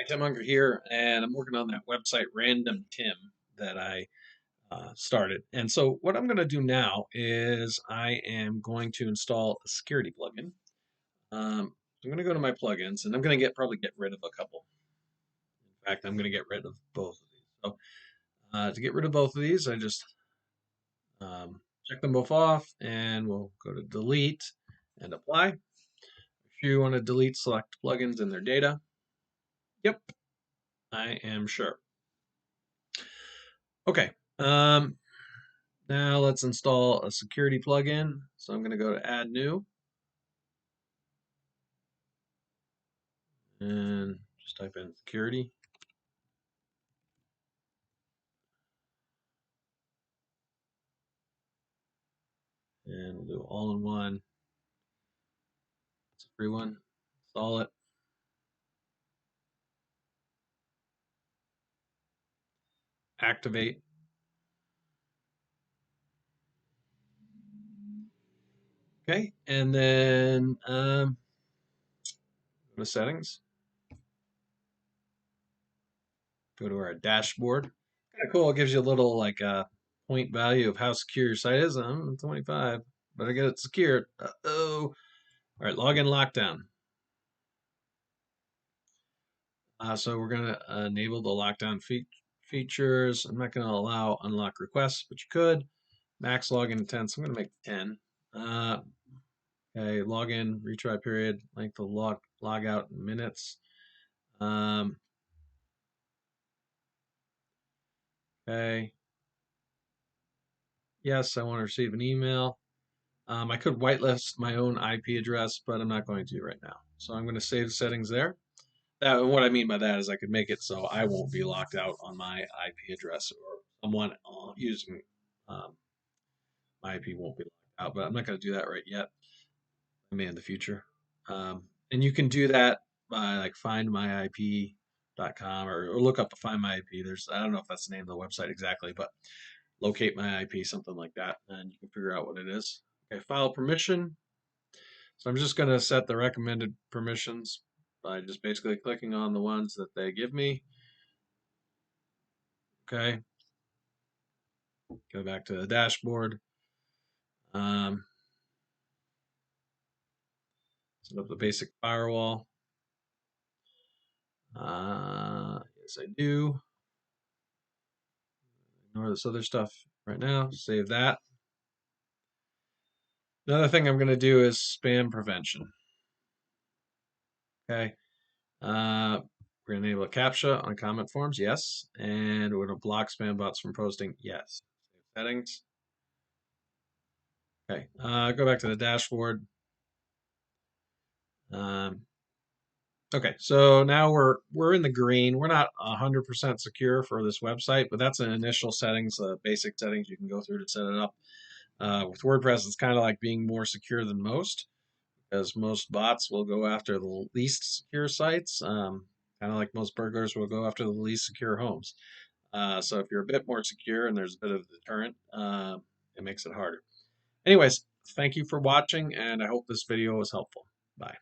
Tim Unger here, and I'm working on that website Random Tim that I started. And so, what I'm going to do now is I am going to install a security plugin. I'm going to go to my plugins, and I'm going to probably get rid of a couple. In fact, I'm going to get rid of both of these. So, to get rid of both of these, I just check them both off, and we'll go to Delete and Apply. If you want to delete select plugins and their data, yep, I am sure. Okay. Now let's install a security plugin. So I'm going to go to Add New and just type in security. And we'll do all-in-one. It's a free one. Install it. Activate. Okay, and then go to settings. Go to our dashboard. Kind of cool. It gives you a little like point value of how secure your site is. I'm 25. Better get it secured. Uh-oh. All right, login lockdown. So we're going to enable the lockdown features. I'm not going to allow unlock requests, but you could. Max login intent, so I'm going to make 10. Okay, login, retry period, length of log out in minutes. Okay. Yes, I want to receive an email. I could whitelist my own IP address, but I'm not going to right now. So I'm going to save the settings there. What I mean by that is I could make it so I won't be locked out on my IP address, or someone using my IP won't be locked out, but I'm not going to do that right yet. I may in the future. And you can do that by like findmyip.com or look up Find My IP. I don't know if that's the name of the website exactly, but locate my IP, something like that, and you can figure out what it is. Okay, file permission. So I'm just going to set the recommended permissions by just basically clicking on the ones that they give me. Okay. Go back to the dashboard. Set up the basic firewall. Yes, I do. Ignore this other stuff right now. Save that. Another thing I'm going to do is spam prevention. Okay. We're going to enable a CAPTCHA on comment forms. Yes. And we're going to block spam bots from posting. Yes. Save settings. Okay. Go back to the dashboard. Okay, so now we're in the green. We're not 100% secure for this website, but that's an initial settings, basic settings you can go through to set it up. With WordPress, it's kind of like being more secure than most, because most bots will go after the least secure sites. Kind of like most burglars will go after the least secure homes. So if you're a bit more secure and there's a bit of a deterrent, it makes it harder. Anyways, thank you for watching, and I hope this video was helpful. Bye.